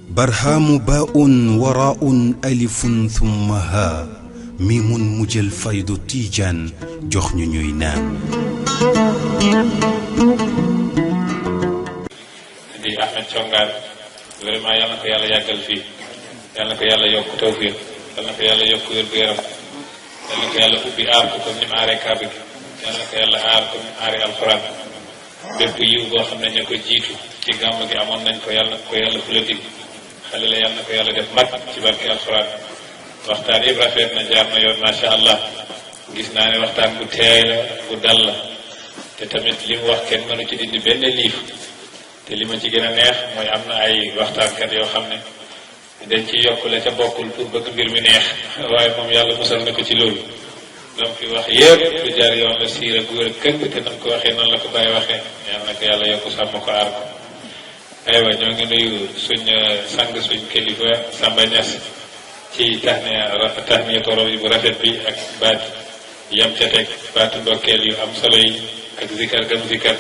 برهام باء وراء ألف ثم ها ميم مجل فيض تيجان جخن نينان di Ahmed Congaan vraiment yal na ko yàlla yàggal fii yal na ko yàlla yokk tawfiq yal na ko yàlla yokk wér gu yaram yal na ko yàlla ubbi aar ko comme ni mu aaree kaaba gi yal na ko yàlla aar comme ni mu aaree alxuraan bépp yiw boo xam ne ña ko jiitu ci gàmm gi amoon nañ ko yal na ko yàlla fu la dig xale la yal na ko yàlla def mag ci barke alxuraan waxtaan yëpp rafet na jaar na yoon macha allah gis naa ne waxtaan bu teey la bu dal la te tamit li mu wax kenn mënu ci dindi benn liif te li ma ci gën a neex mooy am na ay waxtaankat yoo xam ne dañ ci yokk la ca bokkul pour bëgg mbir mi neex waaye moom yàlla musal na ko ci loolu donc fi wax yëpp lu jaar yoon la siira góor ak këng te nam ko waxee noonu la ko bàyyi waxee yal na ko yàlla yokk sàmm ko aar ko aywa ñoo ngi nuyu suñ sang suñ kilifa Samba Niass ci taxniya toro yi bu rafet bi ak baat yam ca teg baatu ndokkeel yu am solo yi ak zikar gam zikar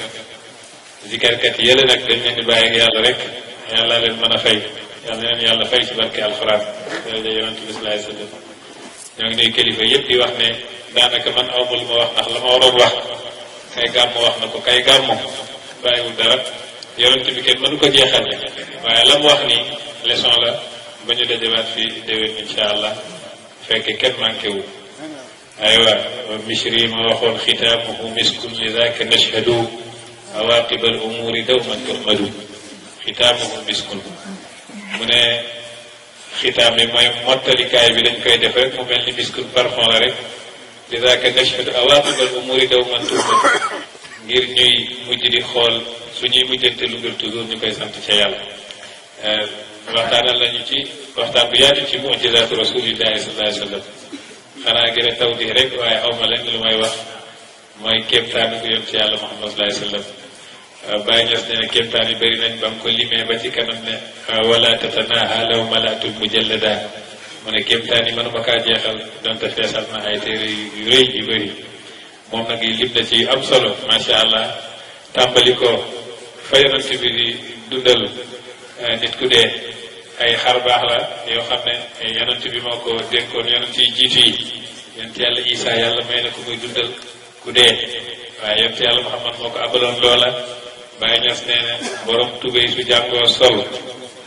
zikarkat yële nag dañ leen di bàyyi ak yàlla rek yàlla leen mën a fay yàlla leen yàlla fay ci barke alxuraan yàlla yonent bi sallallahu alayhi wasallam ñoo ngi nuyu kilifa yëpp di wax ne daanaka man awma lu ma wax ndax la ma waroon wax kay gàmmu wax na ko kay gàmmu bàyyiwul dara yonent bi kenn mënu ko jeexal waaye la mu wax nii leçon la ba ñu dajawaat fii déwén insha allah fekk kenn manqué wu aywa Misri ma waxoon xitaamuhu miskun li zaaka nashhadu awaqib al umuri dawman tuhmadu xitaamuhu miskun mu ne xitaam bi mooy mottalikaay bi dañ koy def rek mu mel ni miskun parfum la rek li zaaka nashhadu awaqib al umuri dawman tuhmadu ngir ñuy mujj di xool suñuy mujjante lu gën toujours ñu koy sant ca yàlla waxtaanal nañu ci waxtaan bu yaatu ci mu'jizaatu rasulillahi sallallahu alayhi wa sallam xanaa gën a taw di rek waaye awma leen lu may wax mooy kéemtaanu ko yoon ci yàlla Muhammad sallallahu alayhi wa sallam Baye Niass nee na kéemtaan yi bëri nañ ba mu ko limee ba ci kanam ne wala tatanaha law malatul mujallada mu ne kéemtaan yi mënuma kaa jeexal donte feesal na ay téere yu rëy yu bëri moom nag yi lim na ci yu am solo macha allah tàmbali ko fa yonent bi di dundal nit ku dee ay xar baax la yoo xam ne yonent bi moo ko dénkoon yonent yi jiitu yi yonent yàlla Isa yàlla may na ko muy dundal ku dee waaye yonent yàlla Muhammad moo ko abaloon loola Baye Niass nee na borom tubéy su jàngoo sol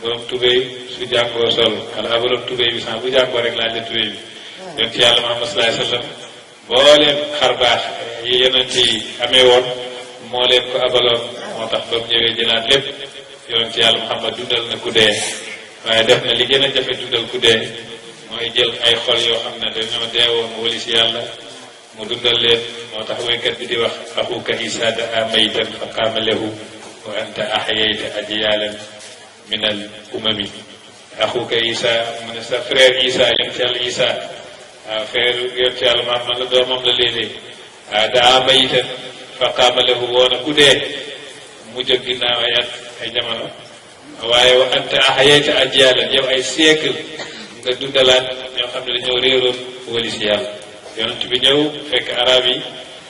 borom tubéy su jàngoo sol wala abaloon tubéy bi sax bu jàngoo rek laaj la tubéy bi yonent yàlla Muhammad sallallahu alayhi wasallam boo leen xar baax yi yonent yi amee woon moo leen ko abaloon moo tax ba mu ñëwee jëlaat lépp yonent yàlla Muhammad dundal na ku dee waaye def na li gën a jafe dundal ku dee mooy jël ay xol yoo xam ne dañoo deewoon wali si yàlla mu dundal leen moo tax waykat bi di wax axuka isa daa maytan fa qaama lahu wa anta ahyayta ajyalan min al umami axuka isa mu ne sa frère isa yonent yàlla isa frère yonent yàlla Muhammad la doomam la léeg-léeg daa maytan fa qaama lahu woona ku dee mu jóg ginnaaw ay at ay jamono waaye wa anta ahyayta ajyalan yow ay siècle nga dundalaat ñoo xam ne dañoo réeroon wali si yàlla yonent bi ñëw fekk arab yi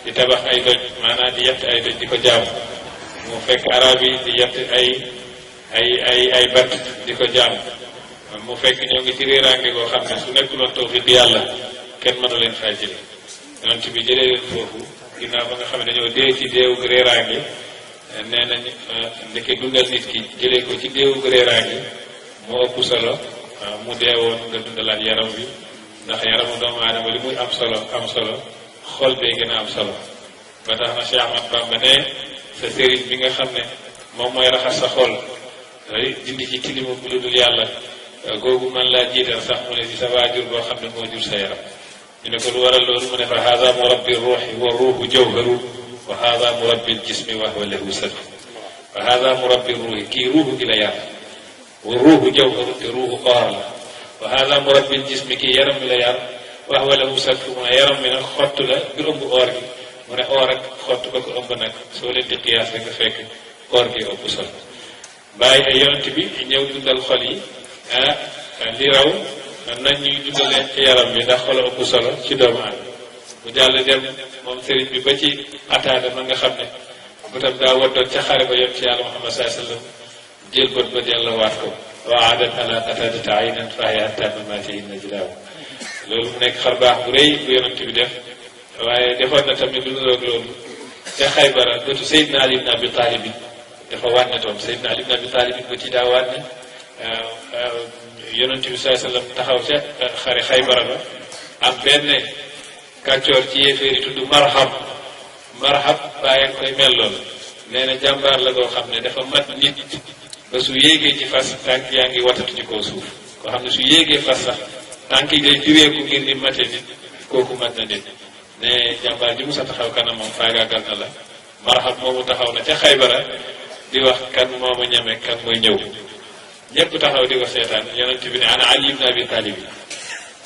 di tabax ay doj maanaam di yett ay doj di ko jaam mu fekk arab yi di yett ay bat di ko jaam mu fekk ñoo ngi ci réeraange koo xam ne su nekkuloon tawfiq yàlla kenn mënu leen faa jële yonent bi jëlee leen foofu ginnaaw ba nga xam ne dañoo dee ci deewug réeraange nee nañ ndeke dundal nit ki jëlee ko ci deewug réeraange moo ëpp solo mu deewoon nga dundalaat yaram wi ndax yaramu doomu aadama li muy am solo xol bee gën a am solo ba tax na Cheikh Ahmad Bamba ne sa sëriñ bi nga xam ne moom mooy raxas sa xol dindi ci tilimu bu lu dul yàlla googu man laa jiital sax mu ne ci sa waajur boo xam ne moo jur sa yaram ñu ne ko lu waral loolu mu ne fa haada murabbi ruuxi wa ruuxu jawharu wa haada murabbi jismi wa huwa lahu sadfu fa haada murabbi ruuxi kii ruuxu gi la yar wa ruuxu jawharu te ruuxu or la wa hada murabbil jismi kii yaram mi la yar wax wala mu sakk mu ne yaram mi nag xott la bi ëmb or gi mu ne or ak xott ba ko ëmb nag soo leen di qiyaas rek nga fekk or gi ëpp solo bàyyi ay yonent bi ñëw dundal xol yi li raw nañ ñuy dundalee ci yaram bi ndax xol ëpp solo ci doomu aadama mu jàll dem moom sëriñ bi ba ci ataada ma nga xam ne bëtam daa waddoon ca xare ba yem ci yàlla Muhammad sallallahu alayhi wasallam jël bët ba delloowaat ko wa aadat ala qataadata aynan fahiya hatta mamaatihi najlaahu loolu mu nekk xar baax bu rëy bu yonent bi def waaye defoon na tamit lu niroog loolu te Xaybara bëtu Seydina Ali ibn Abi Talib bi dafa wànnetoon Seydina Ali ibn Abi Talib bi bët yi daa wànne yonent bi sallallahu alayhi wasallam taxaw ca xare Xaybara ba am benn kàccoor ci yéeféer yi tudd marhab bàyyi nga koy mel loolu nee na jàmbaar la koo xam ne dafa mat nit ba su yéegee ci fas tànk yaa ngi watatu ci kaw suuf koo xam ne su yéegee fas sax tànk yi day direeku ngir di mate nit kooku mat na nit ne jàmbaar ji musa taxaw kanamam faagaagal na la marhab moomu taxaw na ca Xaybara di wax kan mooma ñeme kan mooy ñëw ñëpp taxaw di ko seetaan yonent bi ne ana Ali ibn Abi Talib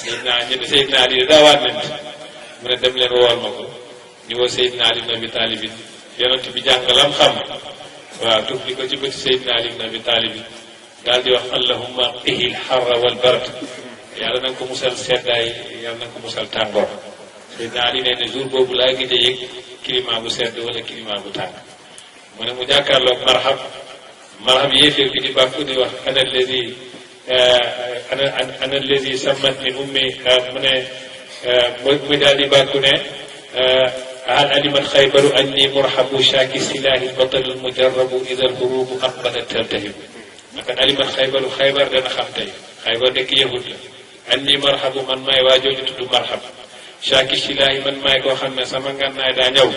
Seydina Ali daa waat nañ mu ne dem leen wool ma ko ñu woo Seydina Ali ibn Abi Talib yonent bi jàngalam xam waaw tuf li ko ci bëti Seydina Ali ibn Abi Talib daal di wax allahumma qihi al-harra wal bard yàlla na nga ko musal seddaay yàlla na nga ko musal tàngoor Seydina Ali nee ne jour boobu laa gëj a yëg climat bu sedd wala climat bu tàng mu ne mu jàkkaarloog marhab yéeféer bi di bàkku di wax ana allazi sammatni ummi mu ne muy daal di bàkku ne hal alimat xaybaru anni murhabu shaaki silahi batalul mujarrabu ida alhurubu aqbalat taltahib akan alimat xaybaru xaybar dana xam tey xaybar dëkk yahud la anni marhabu man maay waajooju tudd marhab shaaki silahi man maay koo xam ne sama ngànnaay daa ñëw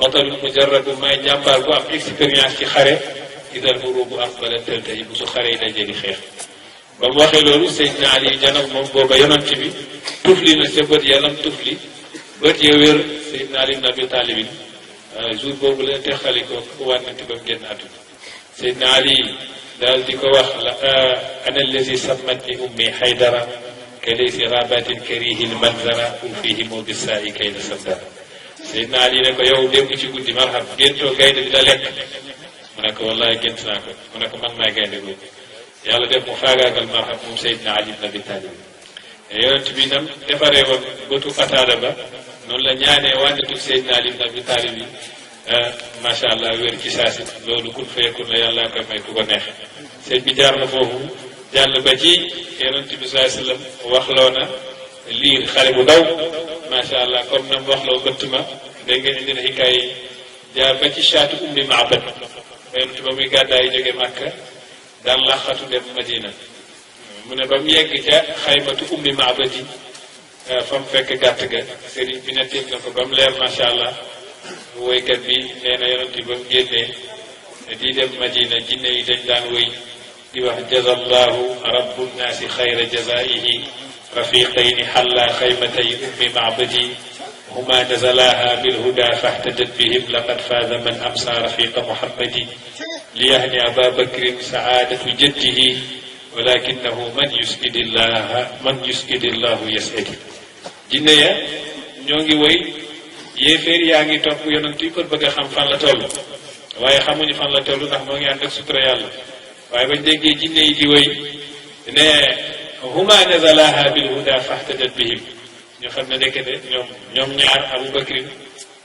batalul mujarrabu maay jàmbaar bu am expérience ci xare idal hurubu aqbalat taltahib bu su xare yi dajee di xeex ba mu waxee loolu Seydina Ali janag moom booba yonent bi tufli na ca bët yalam tufli bët ya wér Seydina Ali ibn Abi Talib jour boobu la texali ko wànnante ba mu génn àdduna Seydina Ali daal di ko wax la ana allazi sammatni ummi haydara ka laysi rabatin karihil manzara fihimu bisaa'i kayda saddara Seydina Ali ne ko yow démb ci guddi marhab géntoo gaynde di la lekk mu ne ko wallahi gént naa ko mu ne ko man maay gaynde googu yàlla def mu faagaagal marhab moom Seydina Ali ibn Abi Talib yonent bi nam defaree woon bëtu ataada ba noonu la ñaanee wànnetu Seydina Ali ibn Abi Talib yi macha allah wér ci saasi loolu kun fayakun la yàlla koy may ku ko neex sëñ bi jaar na foofu jàll ba ci yonent bi sallallahu alayhi wasallam waxloo na liir xale bu ndaw macha allah comme nam waxloo bëtt ma dégg ngeen indi na xikaay yi jaar ba ci shaatu ummi Ma'bad yonent ba muy gàddaay yi jóge Makka daan laxatu dem Madina mu ne ba mu yegg ca xaymatu ummi Ma'bad yi fa mu fekk gàtt ga sëriñ bi nettil na ko ba mu leer macha allah woykat bi nee na yonent bi ba mu génnee di dem Madina jinne yi dañ daan woy di wax jazallahu rabbu nnaasi xayra jazaihi rafiqayni xalla xaymatay ummi Ma'badi huma nazalaha bilhuda fahtadat bihim laqad faaza man amsa rafiqa muhammadi liyahni aba bakrin saadatu jaddihi walakinahu man yuskidillahu yasadi jinne ya ñoo ngi woy yéeféer yaa ngi topp yonent yi pour bëgg a xam fan la toll waaye xamuñu fan la toll ndax moo ngi ànd ak sutura yàlla waaye bañ déggee jinne yi di woy ne huma nazalaha bilhuda fahtadat bihim ñu xam ne nekkete ñoom ñaar Abu Bakrin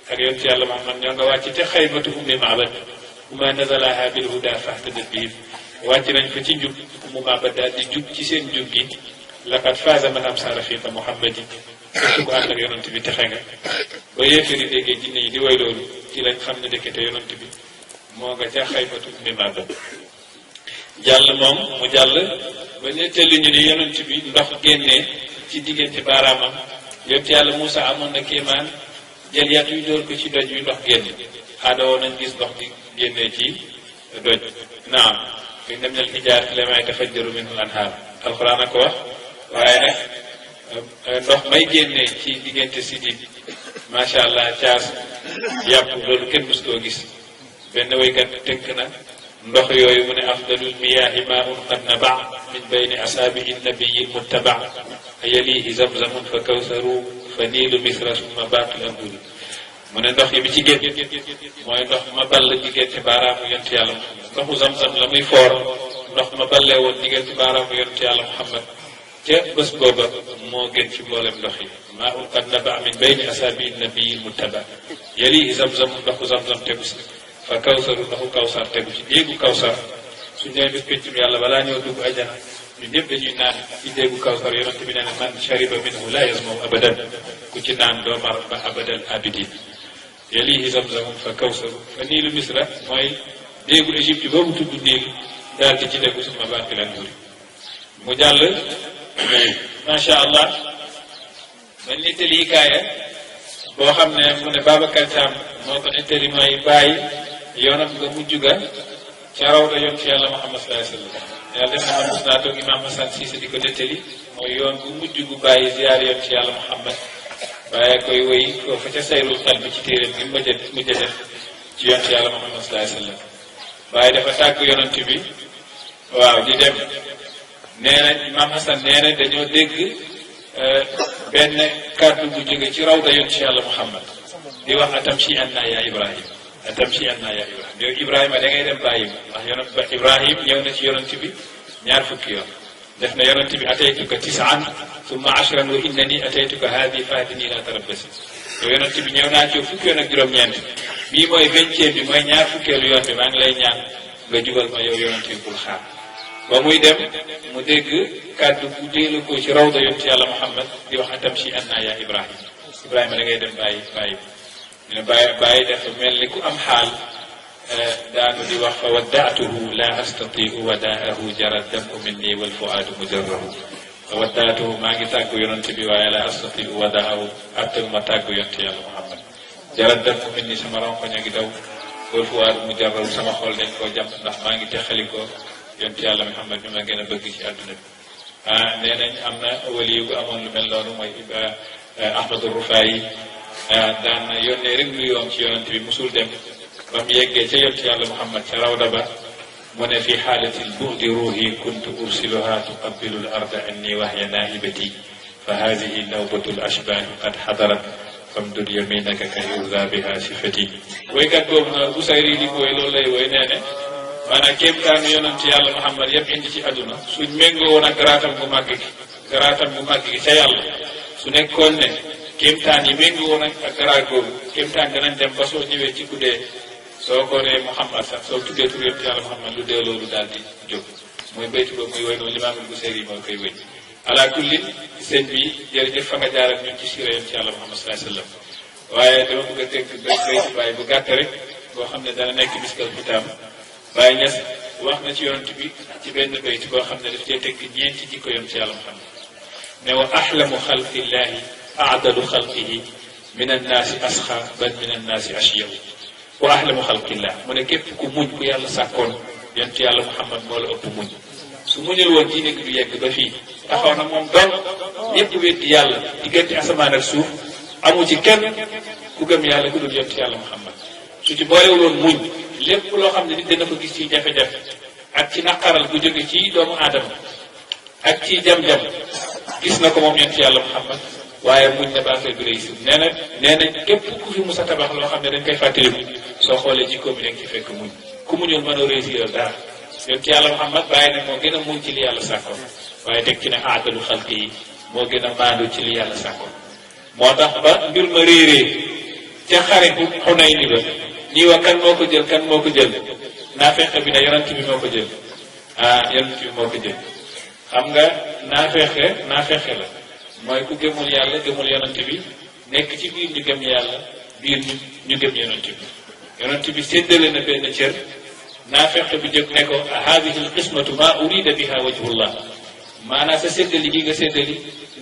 ak yonent yàlla Muhammad ñoo nga wàcc te xaymatu ummi Ma'bad huma nazalaha bilhuda fahtadat bihim wàcc nañ fa ci njub ummu Ma'bad daal di jub ci seen njub gi laqad faaza man amsa rafiqa muhammadi képp ku ànd ak yonent bi texe nga ba yéefari déggee jinne yi di woy loolu ci lañ xam ne nekkete yonent bi moo nga ca xaymatu ummi Ma'bad jàll moom mu jàll ba ñetteelu ñu ne yonent bi ndox génnee ci diggante baaraamam yonent yàlla Moussa amoon na kéemaan jël yat yu dóor ko ci doj wi ndox génn aada woon nañ gis ndox di génnee ci doj naam fi dem nal hijaarati lammaa yatafajjaru minhu al-anhaar alxuraan a ko wax waaye nag ndox may génnee ci diggante sidit macha allah caas yàpp loolu kenn mës koo gis benn waykat tënk na ndox yooyu mu ne afdalul miyaahi maa'un qad naba min bayni asaabi'i nabiyyi muttaba yalihi zamzamun fa kawsaru fa niilu misra summa baaqil anhuri mu ne ndox yi bi ci génn mooy ndox ma ball diggante baaraamu yonent yàlla Muhammad ndoxu zamzam la muy foor ndox ma ballee woon diggante baaraamu yonent yàlla Muhammad ca bés booba moo gën ci mboolem ndox yi maa un qad naba min bayni asaabi nabii muttaba yalihi zamzam ndoxu zamzam tegu si fa kawsaru ndoxu kawsar tegu ci déegu kawsar suñ demee bis péccum yàlla balaa ñëw dugg ajjana ñu ñëpp dañuy naan ci déegu kawsar yonent bi nee na man shariba minhu la yazmau abadan ku ci naan doo mar ba abadan abidin yalihi zamzamun fa kawsaru fa niilu misra mooy déegu Égypte boobu tudd niil daal di ci tegu suma baaxi lan wuri mu jàll macha allah ba nettali hikaaya boo xam ne mu ne Babacar Thiam moo ko nettali mooy bàyyi yoonam nga mujj ga ca rawda yoon ci yàlla Muhammad sallallahu alayhi wa sallam yàlla def na ma mos naa toog Imam Hassan Cissé di ko nettali mooy yoon bu mujj gu bàyyi ziyaar yoon ci yàlla Muhammad waaye koy wéy foofu ca sayrul qalbi ci téeréem gi mujj a def ci yoon ci yàlla Muhammad sallallahu alayhi wa sallam waaye dafa tàgg yonent bi waaw di dem nee na Imam Hassan nee na dañoo dégg benn kàddu bu jóge ci rawda yoon ci yàlla Muhammad di wax atamshi anna ya Ibrahim atamshi anna ya Ibrahim yow Ibrahima da ngay dem bàyyi ma ndax yonent ba Ibrahim ñëw na ci yonent bi ñaar fukki yoon def na yonent bi ataytuka 9 thumma 10 wa innani ataytuka haadi fahdini la tarabbasi yow yonent bi ñëw naa ci yow fukki yoon ak juróom-ñeent bii mooy 20e bi mooy ñaar fukkeelu yoon bi maa ngi lay ñaan nga jugal ma yow yonent bi bul xaar ba muy dem mu dégg kàddu bu déelu ko ci rawda yoon ci yàlla Muhammad di wax atamshi anna ya Ibrahim Ibrahima da ngay dem bàyyi ñu ne bàyyi dafa mel ni ku am xaal daanu di wax fa waddaatuhu la astatiu wadaahu jara damu minni wal fuaadu mujarrahu fa waddaatuhu maa ngi tàggu yonent bi waaye la astatiu wadaahu attan ma tàggu yonent yàlla Muhammad jara damu minni sama ronkoñ a ngi daw wal fuaadu mujarrahu sama xol dañ koo jàpp ndax maa ngi texalikoo yonent yàlla Muhammad bi ma gën a bëgg ci àdduna bi nee nañ am na wali yu amoon lu mel noonu mooy Ahmadu Rufaayi daan na yónnee rek lu yoon ci yonent bi musul dem ba mu yeggee ca yonent yàlla Muhammad ca rawda ba mu ne fi xaalati lbu'di ruuhi kuntu ursiluha tuqabbilu l arda anni wahya naahibati fa haadihi nawbatu l ashbaahi qad xadarat famdud yaminaka ka yurda biha sifati woykat boobu na Busayri di booy loolu lay woy nee ne maanaam kéemtaanu yonent yàlla Muhammad yëpp indi ci àdduna suñ méngoo woon ak garaatam bu màgg gi ca yàlla su nekkoon ne kéemtaan yi méngoo woon ak garaat googu kéemtaan danañ dem ba soo ñëwee ci guddee soo ko nee Muhammad sax soo tuddee tur yonent yàlla Muhammad lu dee loolu daal di jóg mooy baytu boobu muy woy noonu Limaamul Busayri moo koy wéy ala kulli sëñ bi jërëjëf fa nga jaar ak ñun ci siira yonent yàlla Muhammad sallallahu alayhi wa sallam waaye dama bëgg a tënk baytu bàyyi bu gàtt rek boo xam ne dana nekk miskal kitaam Baye Niass wax na ci yonent bi ci benn bayt boo xam ne daf cee tënk ñeenti jikko yonent yàlla Muhammad ne wa ahlamu xalqillahi aadalu xalqihi min annaasi asxa bal min annaasi ashyaw wa ahlamu xalqillah mu ne képp ku muñ ku yàlla sàkkoon yonent yàlla Muhammad moo la ëpp muñ su muñul woon diine gi du yegg ba fii taxaw na moom doon ñëpp weddi yàlla diggante asamaan ak suuf amu ci kenn ku gëm yàlla ku dul yonent yàlla Muhammad su ci boolewul woon muñ lépp loo xam ne nit dana ko gis ci jafe-jafe ak ci naqaral bu jóge ci doomu aadama ak ci jam-jam gis na ko moom yonent yàlla Muhammad waaye muñ na ba affaire bi réussir nee na képp ku fi musa tabax loo xam ne dañ koy fàttaliku soo xoolee jikko bi da nga ci fekk muñ ku muñul mënoo réussir dara yonent yàlla Muhammad bàyyi na moo gën a muñ ci li yàlla sàkkoon waaye teg ci ne aadalu xalqi yi moo gën a maandu ci li yàlla sàkkoon moo tax ba mbir ma réeree ca xare bu Xunayni ba ñii wa kan moo ko jël naafeexe bi ne yonent bi moo ko jël yonent bi moo ko jël xam nga naafeexe la mooy ku gëmul yàlla gëmul yonent bi nekk ci biir ñu gëm yàlla biir ñu gëm yonent bi séddale na benn cër naafeexe bi jóg ne ko haadihi alqismatu ma urida biha wajhullah maanaam sa séddali gi nga séddali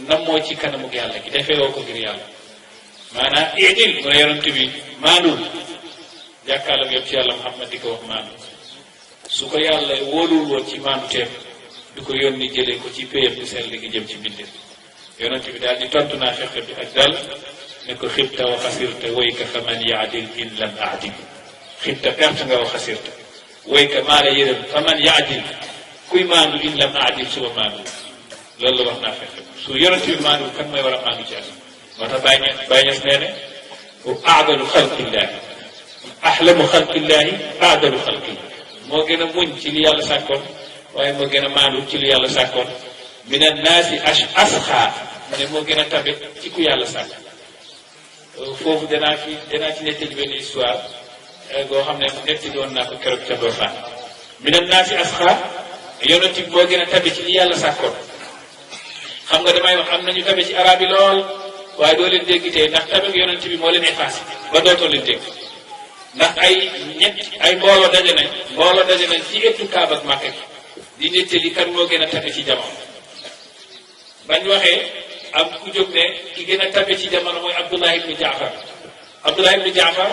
namoo ci kanamu yàlla gi defee woo ko ngir yàlla maanaam idil mu ne yonent bi maanul jàkkaarloo yëpp ci yàlla Muhammad di ko wax maandu su ko yàlla wóolul woon ci maandu teem du ko yónni jëlee ko ci péyam bu sell gi jëm ci mbindeef yonent bi daal di tontu naa fexe bi ak dal ne ko xibta wa xasirta woyka fa man yaadil in lam aadil xibta perte nga wa xasirta woyka maa la yërëm fa man yaadil kuy maandu in lam aadil suba maandu loolu la wax naa fexe su yonent bi maandu kan mooy war a maandu ci àdduna moo tax Baye Niass nee ne aadalu xalqillahi ahlamu xalqillahi aadalu xalqi moo gën a muñ ci li yàlla sàkkoon waaye moo gën a maandu ci li yàlla sàkkoon min annaasi asxaa mu ne moo gën a tabe ci ku yàlla sàkk. foofu danaa ci nettali benn histoire boo xam ne nettali woon naa ko keroog ca Ndofane. min annaasi asxaa yonent bi moo gën a tabe ci li yàlla sàkkoon. xam nga damay wax am nañu tabe ci arab yi lool waaye doo leen dégg tey ndax tabe yonent bi moo leen effacé ba dootoo leen dégg ndax ay mbooloo daje nañ ci ëttu Kaaba ak Makka di nettali kan moo gën a tabe ci jamono. bañ waxee am ku jóg ne ki gën a tabe ci jamono mooy Abdullah ibnu Jaafar. Abdullah ibnu Jaafar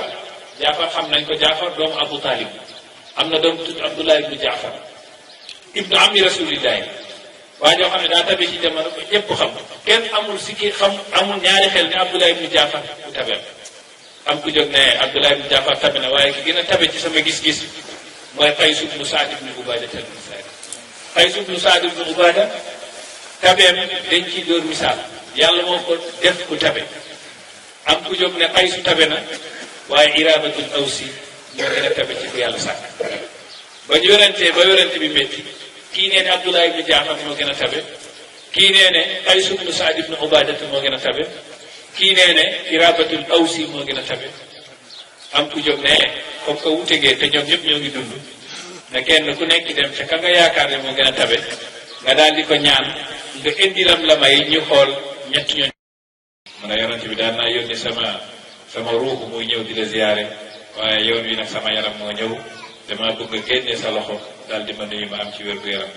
xam nañ ko Jaafar doomu Abu Talib am na doom tudd Abdullah ibnu Jaafar ibnu ammi rasulillahi waaye ñoo xam ne daa tabe ci jamono ba ñëpp xam kenn amul amul ñaari xel ne Abdullah ibnu Jaafar bu tabeel. am ku jóg ne Abdullah ibnu Jaafar tabe na waaye ki gën a tabe ci sama gis-gis mooy Qays ibnu Saad ibnu Ubaada Qays ibnu Saad ibnu Ubaada tabeem dañ ciy dóor misaal yàlla moo ko def ku tabe. am ku jóg ne Qaysu tabe na waaye Iraabatul Awsi moo gën a tabe ci ku yàlla sàkk. ba ñu werante bi métti kii nee ne Abdullah ibnu Jaafar moo gën a tabe kii nee ne Qays ibnu Saad ibnu Ubaada moo gën a tabe kii nee ne Iraabatul Awsi moo gën a tabe. am ku jóg ne comme que wutegee te ñoom ñëpp ñoo ngi dund ne kenn ku nekk dem ca ka nga yaakaar ne moo gën a tabe nga daal di ko ñaan nga indilam la may ñu xool ñett ñooñu. mu ne yonent bi daan naa yónni sama ruuxu muy ñëw di la ziyaare waaye yoon wi nag sama yaram moo ñëw dama bëgg a génne sa loxo daal di ma nuyu ma am ci wér gu yaram.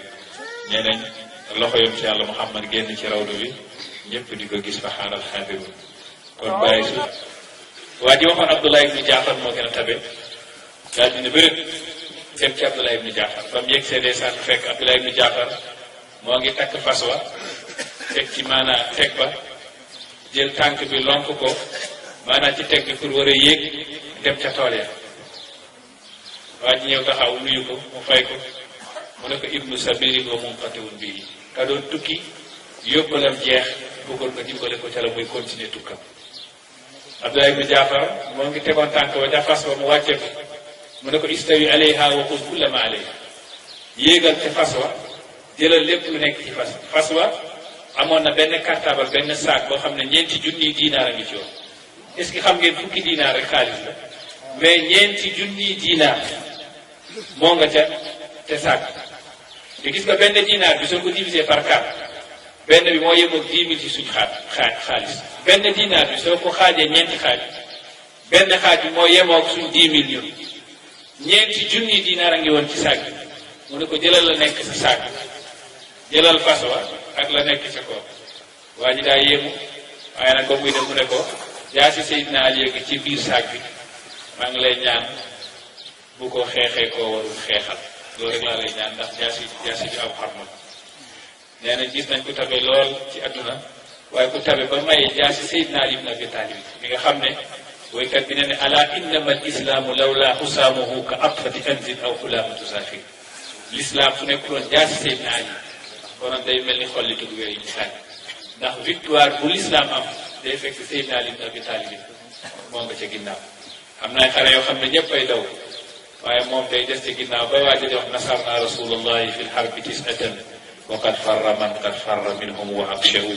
nee nañ loxo yoon ci yàlla Muhammad génn ci rawdu bi ñëpp di ko gis fa xaaral xaadirun kon bàyyi su waa ji waxoon Abdullah ibnu Jaafar moo gën a tabe daal di ne bëri dem ci Abdullah ibnu Jaafar ba mu yegg see saan fekk Abdullah ibnu Jaafar moo ngi takk fas wa teg ci maanaa teg ba jël tànk bi lonk ko maanaa ci teg bi pour war a yéeg dem ca tool ya. waa ji ñëw taxaw nuyu ko mu fay ko mu ne ko ibnu sabirin wa munqatiun bii ka doon tukki yóbbalam jeex bëggoon ko dimbale ko ca la muy continuer tukkam. Abdullah ibnu Jaafar moo ngi tegoon tànk ba ca fas wa mu wàcce ko mu ne ko istawi alayha wa xuz kulla ma alayha yéegal ca fas wa jëlal lépp lu nekk ci fas wa amoon na benn cartable benn saak boo xam ne 4 junniy diinaar a ngi ci woon. est-ce que xam ngeen fukki diinaar rek xaalis la mais 4 junniy diinaar moo nga ca te saak te gis nga benn diinaar bi soo ko divisé par 4 benn bi moo yemoog 10 000 ci suñ xaalis benn diinaar bi soo ko xaajee 4 xaaj benn xaaj bi moo yemoog suñ 10 000 ñun 4 junniy diinaar a ngi woon ci saak bi mu ne ko jëlal la nekk sa saak jëlal fas wa ak la nekk ca kaw. waa ji daa yéemu waaye nag ba muy dem mu ne ko jaasi Seydina Ali yëg ci biir saak bi maa ngi lay ñaan bu ko xeexee koo warul xeexal loolu rek laa lay ñaan ndax jaasi ju am xarma. nee na gis nañ ko tabe lool ci adduna waaye ku tabe ba maye jaasi Seydina Ali ibn Abi Talib mi nga xam ne woykat bi ne ne ala innama al islaamu lawla xusaamuhu ka atfati anzin aw xulaamatu safir. l'islam su nekkuloon jaasi Seydina Ali konoon day mel ni xolli tug weer yi ñu sànni ndax victoire bu l'islam am day fekk Seydina Ali ibn Abi Talib moo nga ca ginnaaw. am na ay xare yoo xam ne ñëpp ay daw waaye moom day des ca ginnaaw ba waa ji wax nasarna rasulallahi fi lxarbi tisatan wa qad farra man qad farra minhum wa akshahu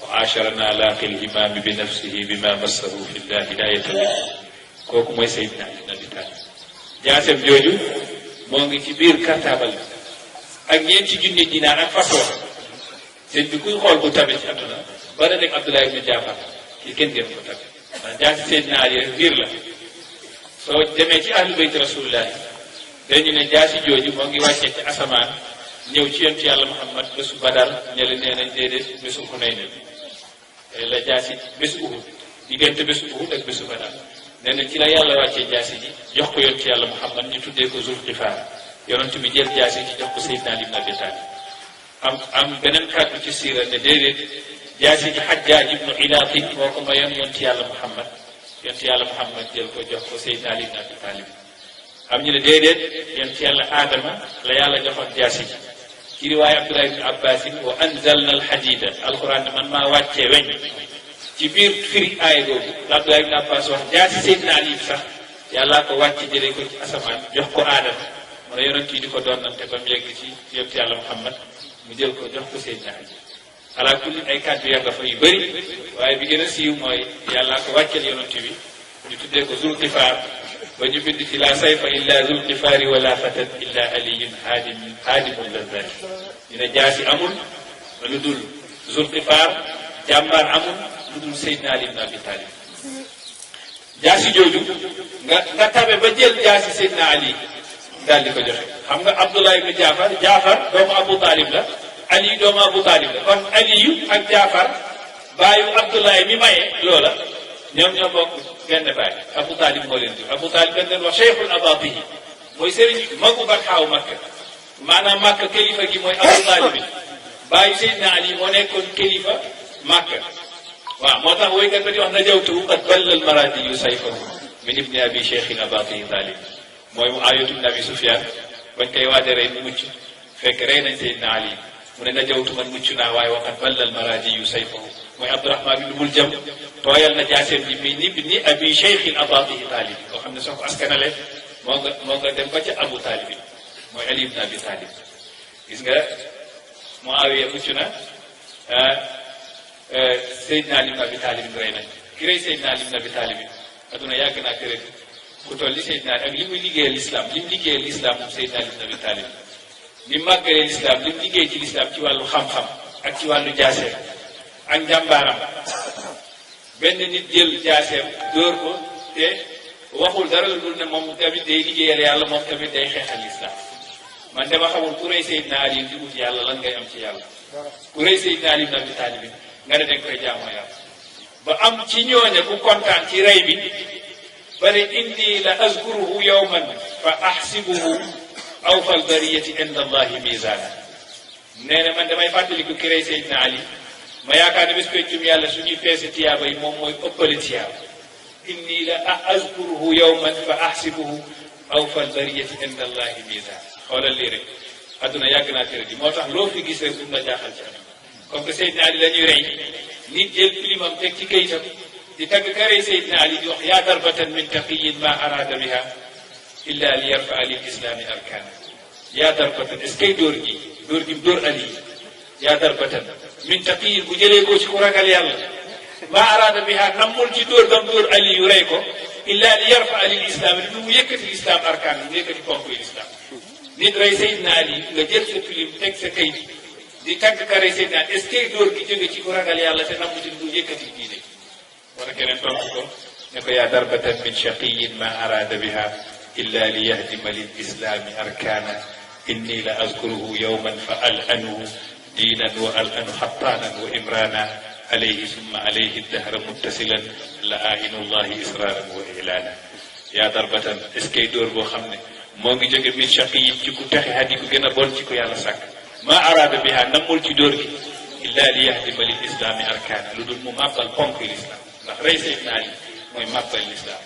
wa asharana laaqi lhimaami bi nafsihi bima massahu fi llahi la yatawi. kooku mooy Seydina Ali ibn Abi Talib. jaasem jooju moo ngi ci biir cartable ak 4 junni dinaar ak fas wa sëñ bi kuy xool bu tabe ci àdduna bana nekk Abdullah ibnu Jaafar ki kenn gën ko tabe ndax jaasi Seydina Ali biir la. soo demee ci ahlu bayt rasulullah dañu ne jaasi jooju moo ngi wàccee ci asamaan ñëw ci yonent yàlla Muhammad bésu Badar ñële nee nañ déedéet bésu Xunayn la jaasi bésu Uhud diggante bésu Uhud ak bésu Badar nee nañ ci la yàlla wàccee jaasi ji jox ko yonent yàlla Muhammad ñu tuddee ko Zulqifaar yonent bi jël jaasi ji jox ko Seydina Ali ibn Abi Talib. am beneen kàddu ci siira ne déedéet jaasi ji Hajjaaj ibnu Ilaati moo ko mayoon yonent yàlla Muhammad yonent yàlla Muhammad jël ko jox ko Seydina Ali ibn Abi Talib. am ñu ne déedéet yonent yàlla Aadama la yàlla joxoon jaasi ji. ci riwaaya Abdullah ibn Abbas wa anzalna alhadida alquran man maa wàccee weñ ci biir firi aaya boobu Abdullah ibn Abbas wax jaasi Seydina Ali sax yàllaa ko wàcc jëlee ko ci asamaan jox ko Aadama mu ne yonent yi di ko doonante ba mu yegg ci yonent yàlla Muhammad mu jël ko jox ko Seydina Ali ala kulli ay kàddu ya nga fa yu bëri waaye bi gën a siiw mooy yàllaa ko wàcceel yonent bi ñu tuddee ko Zulqifaar ba ñu bind fi la sayfa illa Zulqifaari wala fatan illa aliyun haadimul lazzaati ñu ne jaasi amul lu dul Zulqifaar jàmbaar amul lu dul Seydina Ali ibn Abi Talib jaasi jooju nga tabe ba jël jaasi Seydina Ali daal di ko joxe xam nga Abdullah ibn Jaafar doomu Abu Talib la Ali doomu Abu Talib la kon Aliyu ak Jaafar baayu Abdullah mi maye loola ñoom ñoo bokk benn baay Abu Talib moo leen jur Abu Talib dañ leen wax cheikhul abatihi mooy sëriñ magu barxaaw Makka maanaam Makka kilifa gi mooy Abu Talib baayu Seydina Ali moo nekkoon kilifa Makka waaw moo tax woykat ba di wax najawtu qad ballal maradiyu sayfahu min ibni abi cheikhin abatihi Talib mooy mu aayatu ibn Abi Sufyaan bañ koy waaj a rey mu mucc fekk rey nañ Seydina Ali mu ne najawtu man mucc naa waaye waqad ballal maradiyu sayfahu mooy Abdurahmaan ibn Muljam tooyal na jaaseem ji mi ni abi cheikhin abatihi Talib boo xam ne soo ko askanale moo nga dem ba ca Abu Talib mooy Ali ibn Abi Talib gis nga Muawiya mucc na Seydina Ali ibn Abi Talib rey nañ ki rey Seydina Ali ibn Abi Talib aduna yàgg naa tërë ku toll li Seydina ak li muy liggéeyal l'islam li mu liggéeyal l'islam moom Seydina Ali ibn Abi Talib li mu màggalee l'islam li mu liggéey ci l'islam ci wàllu xam-xam ak ci wàllu jaaseem ak njàmbaaram benn nit jël jaaseem dóor ko te waxul dara lu dul ne moom tamit day liggéeyal yàlla moom tamit day xeexal l'islam man dama xamul ku rey Seydina Ali di ut yàlla lan ngay am ci yàlla ku rey Seydina Ali ibn Abi Talib nga ne danga koy jaamoo yàlla ba am ci ñooña ku kontaan ci rey bi ba ne inni la azkuruhu yawman fa ahsibuhu awfal bariyati inda allahi mizaana nee na man damay fàttaliku ki rey Seydina Ali ma yaakaar ne bés peccum yàlla suñuy peese tiyaaba yi moom mooy ëppale tiyaaba inni la azkuruhu yawman fa ahsibuhu awfal bariyati inda allahi mizaana xoolal lii rek adduna yàgg naa tëra di moo tax loo fi gis rek bu la jaaxal ci am comme que Seydina Ali la ñuy rey nit jël filimam teg ci kayitam di tagg ka rey Seydina Ali di wax yaa darbatan min taqiyin ma arada biha illa li yarfa lil islami arkana yaa darbatan est-ce que dóor gi dóor Ali yaa darbatan min taqiyin bu jëlee ko ci ku ragal yàlla ma arada biha nammul ci dóor Ali yu rey ko illa li yarfa lil islami lu mu yëkkati l'islam arkana mu yëkkati ponk yi l'islam nit rey Seydina Ali nga jël sa filim teg sa kayit di tagg ka rey Seydina est-ce que dóor gi jóge ci ku ragal yàlla te namm ci lu yëkkati diine wala keneen tontu ko ne ko yaa darbatan min shaqiyin ma arada biha illa li yahdima lil islami arkana inni la azkuruhu yawman fa al'anuhu diinan wa al'anu hattanan wa imrana alayhi summa alayhi dahra muttasilan la ainu llahi israran wa ilana yaa darbatan est-ce que dóor boo xam ne moo ngi jóge min shaqiyin ci ku texe hadi ku gën a bon ci ko yàlla sàkk ma arada biha nammul ci dóor gi illa li yahdima lil islami arkana lu dul mu màbbal ponk l'islam ndax rey Seydina Ali mooy màbbal l'islam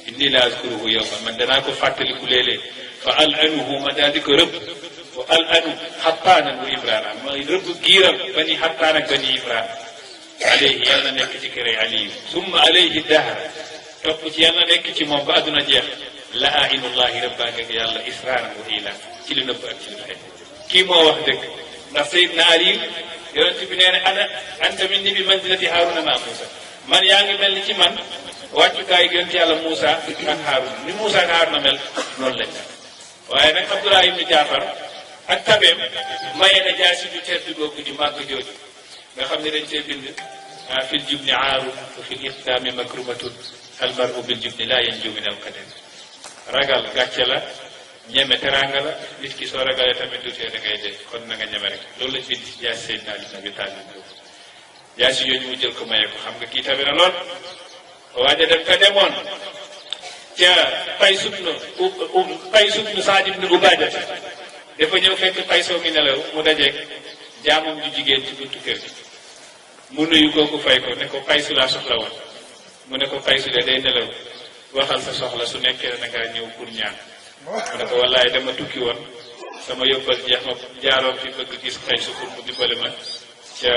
inni la azkuruhu yawman man danaa ko fàttaliku léeg-léeg fa al'anuhu ma daal di ko rëbb wa al'anu xattaanan wa ibrana mooy rëbb giiram bani xattaan ak bani ibrana alayhi yàlla nekk ci kërey Aliyu summa alayhi dahra topp ci yàlla nekk ci moom ba adduna jeex la ainullahi rabbaa nga yàlla israaran wa ilan ci li nëbb ak ci li feeñ kii moo wax dëgg ndax Seydina Ali yonent bi nee na anta minni bi manzilati Haaruna ma Muusa man yaa ngi mel ni ci man wàccukaay yonent yàlla Muusa ak Haaruna ni Muusa ak Haaruna mel noonu lañ waaye nag Abdullah ibn Jaafar ak tabeem maye na jaasi ju tedd googu ju màgg jooju nga xam ne dañ see bind fil jubni aaru wa fil iqdaami makrumatun al mar'u bil jubni laa yanju min al qadam ragal gàcce la ñeme teranga la nit ki soo ragalee tamit du tee da ngay dee kon na nga ñeme rek loolu lañ bind ci jaasi Seydina Ali ibn Abi Talib jaasi yooyu mu jël ko maye ko xam nga kii tabe na lool waaja dem ka demoon ca Qays ibn Saad ibn Ubaada dafa ñëw fekk Qaysoo mi nelaw mu dajeeg jaamam ju jigéen ci buntu kër gi mu nuyu kooku fay ko ne ko Qaysu laa soxla woon mu ne ko Qaysu de day nelaw waxal sa soxla su nekkee na ngaa ñëw pour ñaan mu ne ko wallaay dama tukki woon sama yóbbal jeex ma jaaroon fi bëgg gis Qaysu pour mu dimbale ma ca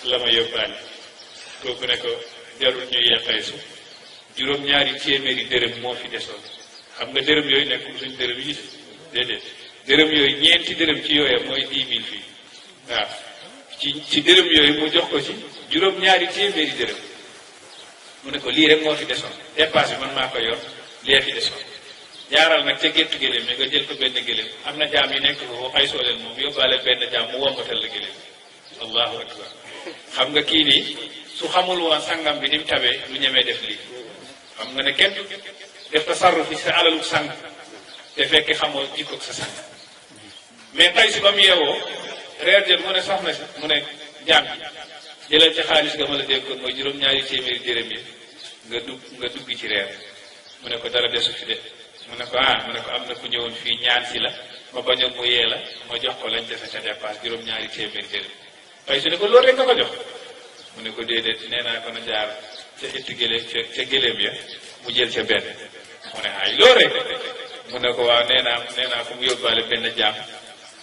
la ma yóbbaale kooku ne ko jarul ñu yee Qaysu juróom-ñaari téeméeri dërëm moo fi desoon xam nga dërëm yooyu nekkul suñ dërëm yi déedéet dërëm yooyu ñeenti dërëm ci yooya mooy 10 000 fii waaw ci dërëm yooyu mu jox ko ci juróom-ñaari téeméeri dërëm mu ne ko lii rek moo fi desoon dépasse bi man maa ko yor lee fi desoon jaaral nag ca géttu gëléem mi nga jël ko benn gëléem am na jaam yi nekk foofu ay soo leen moom yóbbaale benn jaam mu wombatal la gëléem allahu akbar xam nga kii nii su xamul woon sangam bi ni mu tabee lu ñemee def lii xam nga ne kenn def tasarruf sa alalu sang te fekk xamoo jikkoog sa sang mais tay si ba mu yeewoo reer jël mu ne soxna si mu ne jaam bi jëlal ci xaalis nga ma la déggoon mooy juróom-ñaari téeméeri dërëm yi nga dugg ci reer mu ne ko dara desu fi de mu ne ko mu ne ko am na ku ñëwoon fii ñaan si la ma bañoon mu yee la ma jox ko lañ dese ca dépasse juróom-ñaari téeméeri dërëm tay si ne ko loolu rek nga ko jox mu ne ko déedéet nee naa ko na jaar ca itti gëléem ca gëléem ya mu jël ca benn mu ne ay loolu rek mu ne ko waaw nee naa ko mu yóbbaale benn jaam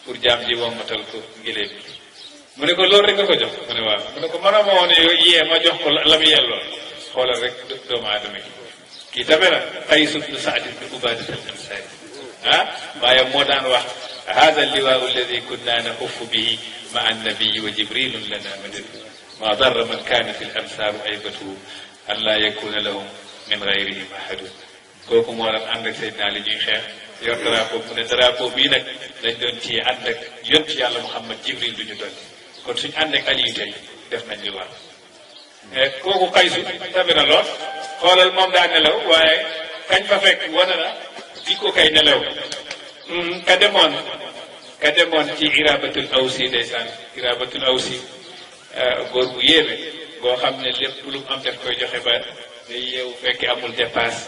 pour jaam ji wommatal ko gëléem bi mu ne ko loolu rek nga ko jox mu ne waaw mu ne ko mënoo ma woon yee ma jox ko la mu yelloo xoolal rek doomu aadama yi kii tamit nag Qays ibn Sa'd ibn Ubaada al-Ansaari waaye moo daan wax haadha al-liwaa'u alladi kunna nahuffu bihi ma'a an-nabiyyi wa jibrilun lana madad ma darra man kaana fi al-amsaaru aybatuhu an laa yakuna lahum min gayrihim ahadun kooku moo daan ànd ak Seydina Ali ñuy xeex yor drapeau mu ne drapeau bii nag dañ doon ci ànd ak yont ci yàlla Muhammad Jibril du ñu doon kon suñu ànd ak Aliyu tey def nañ li war kooku Qaysu tabi na lool xoolal moom daa nelaw waaye kañ fa fekk wane na di ko kay nelaw ka demoon ci Irabatul Awsi ndeysaan Irabatul Awsi góor bu yéeme boo xam ne lépp lu mu am def koy joxe ba day yeewu fekk amul dépasse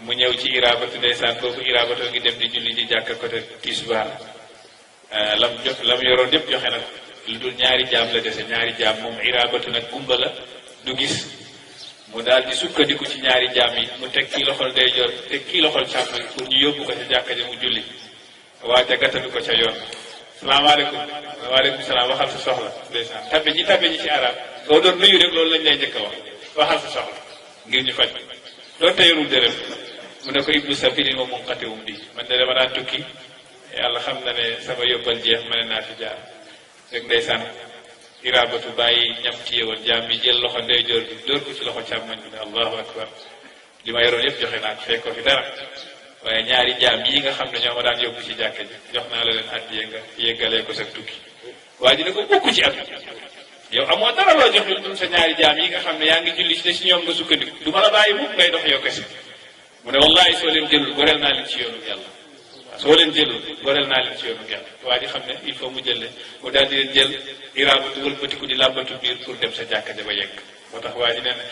mu ñëw ci Irabatu ndeysaan boobu Irabatu ngi dem di julli ji jàkka côté tisbaar lam yoroon yëpp joxe nag lu dul ñaari jaam la dese ñaari jaam moom Irabatu nag gumba la du gis mu daal di sukkandiku ci ñaari jaam yi mu teg kii loxol ndeyjoor teg kii loxol càmmoñ pour ñu yóbbu ko ca jàkka ja mu julli waaja gàttanu ko ca yoon salaamaaleykum waaleykum salaam waxal sa soxla ndeysaan tabe ñi ci arab soo doon nuyu rek loolu lañ lay njëkk a wax waxal sa soxla ngir ñu faj doon te yorul dërëm mu ne ko ibnu sabilin wa munqati'un bi man de dama daan tukki yàlla xam na ne sama yóbbal jeex ma ne naa fi jaar rek ndeysaan Irabatu bàyyi ñam téye woon jaam bi jël loxo ndeyjoor bi dóor ko ci loxo càmmoñ bi ne allahu akbar li ma yoroon yëpp joxe naa fekk ko fi dara waaye ñaari jaam yi nga xam ne ñoo ma daan yóbbu ci jàkka ji jox naa la leen addiya nga yeggalee ko sa tukki waa ji ne ko bokku ci at yow amoo dara loo jox lu dul sa ñaari jaam yi nga xam ne yaa ngi julli ci si ñoom nga sukkandiku du ma la bàyyi mukk ngay dox yow kese mu ne wallahi soo leen jëlul goreel naa leen ci yoonu yàlla soo leen jëlul goreel naa leen ci yoonu yàlla waa ji xam ne il faut mu jël leen mu daal di leen jël Irabatu wëlbatiku di làmbatu biir pour dem sa jàkka ja ba yegg moo tax waa ji nee na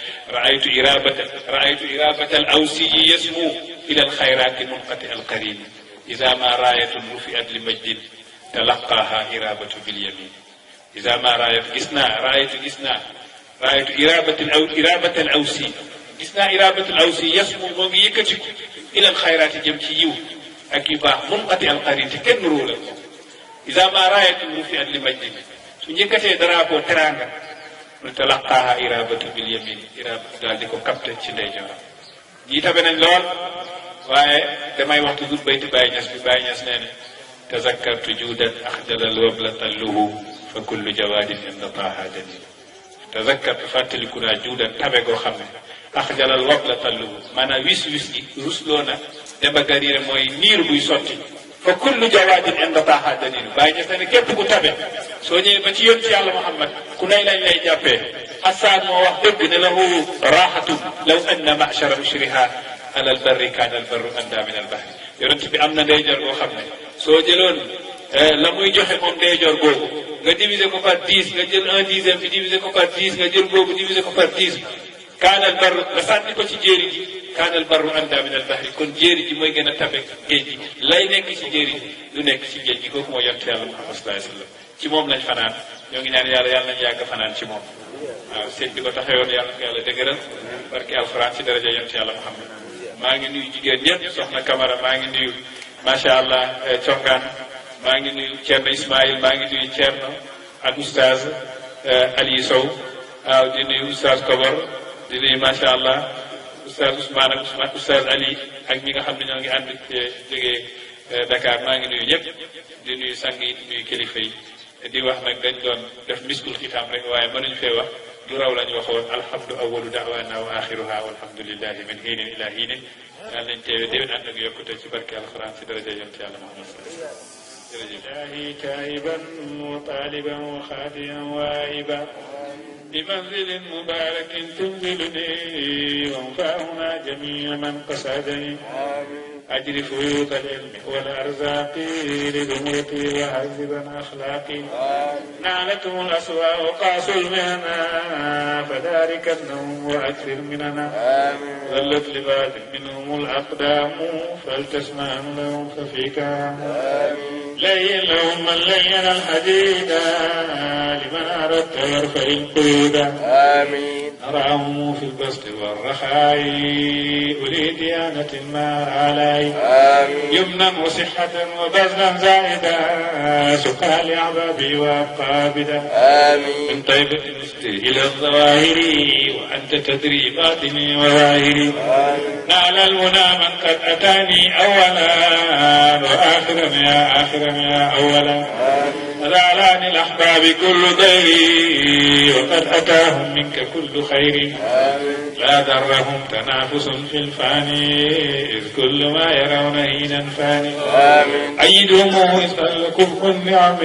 raaytu irabata al awsiyi yasmu ila al xayraati munqati al qarini ida ma raayatun rufiat li majdin talaqaaha Irabatu bil yamin ida ma raayatu gis naa irabata al awsi gis naa Irabatu al awsi yasmu moo ngi yëkkatiku ila al xayraati jëm ci yiw ak yu baax munqati al qarini te kenn ruula ko ida ma raayatun rufiat li majdin su njëkkatee drapeau teranga mu talaqaaha Irabatu bil yamin Irabatu daal di ko capté ci ndeyjooram ñii tabe nañ lool waaye damay wax toujours bayti Baye Niass bi Baye Niass nee na tazakkartu juudan axjalal wabla talluhu fa kullu jawaadin inda taaha dalil tazakkartu fàttaliku naa juudan tabe goo xam ne axjalal wabla talluhu maanaam wis gi rusloo na deba gariire mooy niir buy sotti fa kullu jawaadin inda taaha dalil Baye Niass ne képp ku tabe soo ñëwee ba ci yoon ci yàlla Muhammad ku nay lañ lay jàppee Hassan moo wax dëgg ne lahu raaxatun law anna ma'shara ushriha ala albarri kaana albarru anda min albahri yonent bi am na ndeyjoor boo xam ne soo jëloon la muy joxe moom ndeyjoor boobu nga diviser ko par 10 nga jël 1/10 bi diviser ko par 10 nga jël boobu diviser ko par 10 kaana albarru nga sànni ko ci jéeri ji kaana albarru anda min albahri kon jéeri ji mooy gën a tabe géej gi lay nekk ci jéeri ji du nekk ci géej gi kooku moo yonent yàlla Muhammad sallallahu alayhi wa sallam ci moom lañ fanaan ñoo ngi ñaan yàlla nañ yàgg fanaan ci moom waaw sëñ bi ko taxawoon yàlla ko yàlla dëgëral barke alxuraan ci daraja yonent yàlla Muhammad maa ngi nuyu jigéen ñëpp soxna Camara maa ngi nuyu macha allah Congaan maa ngi nuyu Thierno Ismaïl maa ngi nuyu Thierno ak oustaz Aliou Sow waaw di nuyu oustaz Kobar di nuyu macha allah oustaz Ousmane ak oustaz Ali ak ñi nga xam ne ñoo ngi ànd jógee Dakar maa ngi nuyu ñëpp di nuyu sang yi di nuyu kilifa yi di wax nag dañ doon def miskul xitaam rek waaye mënuñ fee wax lu raw lañ waxoon alhamdu awalu da'wana wa axiruha walhamdulillahi min hiinin ila hiinin yàlla nañ teewe déwén ànd ak yokkute ci barke alquran ci daraja yonent yàlla Muhammad sallallahu alayhi wasallam جاهي تائبا وطالبا وخاديا وائبا بمنزل مبارك تنزلني وانفعنا جميع من قصدني أجر فيوض العلم والأرزاق لدمرتي وعذبا أخلاقي نالتهم الأسواء وقاس المهنة فذلك النوم وأكثر مننا ظلت لباد منهم الأقدام فلتسمع لهم ففيك لين لهم من لين الحديد لمن أردت يرفع القيود آمين أراهم في البسط والرخاء أولي ديانة ما علي يمنا وصحة وبذلا زائدا سقى لعبابي وأبقى بدا من طيبة إلى الظواهر وأنت تدري باطني وظاهري نال المنى من قد أتاني أولا وآخرا يا آخرا يا أولا زعلان الأحباب كل ضيري وقد أتاهم منك كل خير لا ضرهم تنافس في الفاني إذ كل ما يرون هينا فاني أيدهم إذ كفء النعم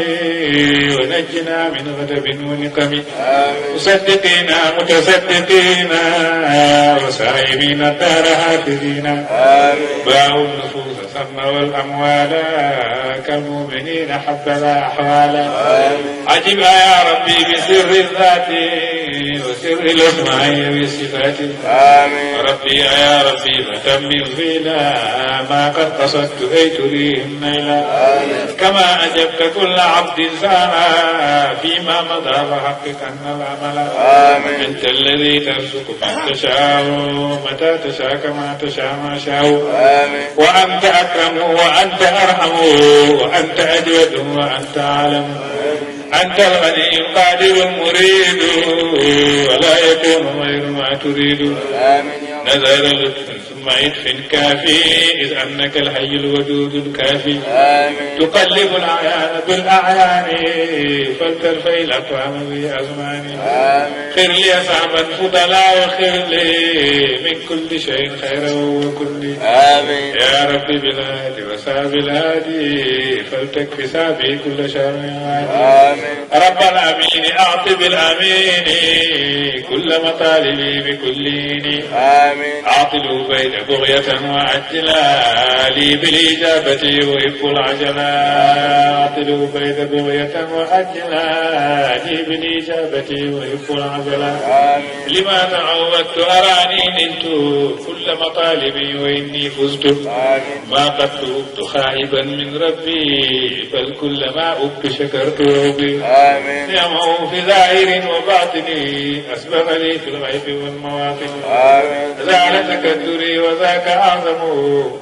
ونجنا من غضب ونقم مصدقين متصدقين وسائمين الدار حافظين باعوا النفوس ثم والأموال كالمؤمنين حبذا أحوالا عجبا يا ربي بسر الذات وسر الأسماء والصفات ربي يا ربي فتمم فينا ما قد قصدت أي تريهم نيلا كما أجبت كل عبد سعى فيما مضى فحقق أن العمل أنت الذي ترزق من تشاء متى تشاء كما تشاء ما شاء وأنت أكرم وأنت أرحم وأنت أجود وأنت أعلم أنت الغني القادر المريد ولا يكون غير ما تريد نزل لطف ثم عطف كافي إذ أنك الحي الودود الكافي تقلب الأعيان بالأعيان فلترفع الأقوام بأزمان خير لي صعبا فضلا وخير لي من كل شيء خيرا وكل يا ربي بالهادي وساب الهادي فلتكفي سابي كل شر رب الأمين أعط بالأمين كل مطالبي بكلين أعطلوا بين بغية وعجلا لي بالإجابة ويف العجلا أعطلوا بين بغية وعجلا لي بالإجابة ويف العجلا لما تعودت أراني نلت كل مطالبي وإني فزت ما قد تبت خائبا من ربي بل كل ما أب شكرت ربي نعمه في ظاهر وباطني أسبق لي في الغيب والمواطن زال تكدري وذاك أعظم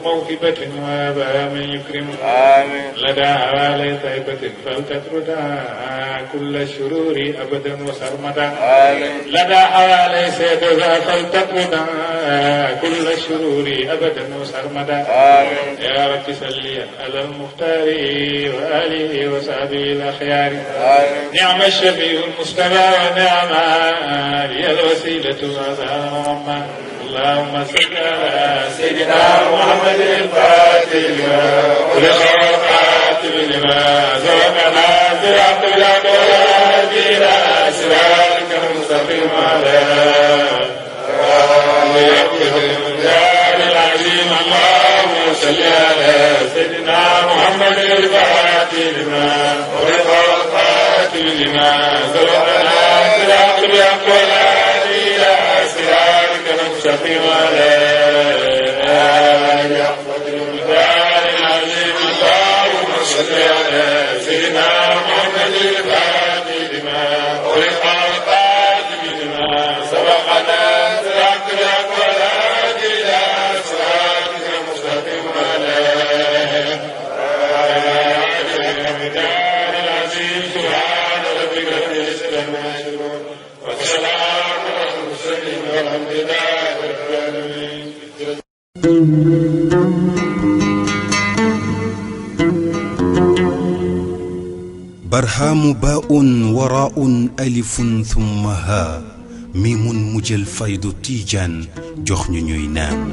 موهبة وابا من يكرم لدى حوالي طيبة فلتطردا كل الشرور أبدا وسرمدا لدى حوالي سيدها فلتطردا كل الشرور أبدا وسرمدا يا رب سليا على المختار وآله وصحبه الأخيار نعم الشفيع المصطفى ونعم لي الوسيلة وسلام اللهم صل على سيدنا محمد الفاتح لما ولقى الخاتم لما سبقنا صراط الهدى إلى صراطك المستقيم على العظيم اللهم صل على سيدنا محمد الفاتح لما ولقى الخاتم لما سبقنا صراط الهدى إلى صراطك المستقيم على آله وصحبه العظيم اللهم صل على سيدنا محمد الفاتح لما أغلق الخاتم لما سبقنا صراط الأقوال إلى صراطك المستقيم على آله العظيم سبحان ربك رب العزة عما يصفون والسلام على المرسلين والحمد لله رب العالمين. برهام باء وراء ألف ثم ها ميم مجل فيض تيجان جخن نام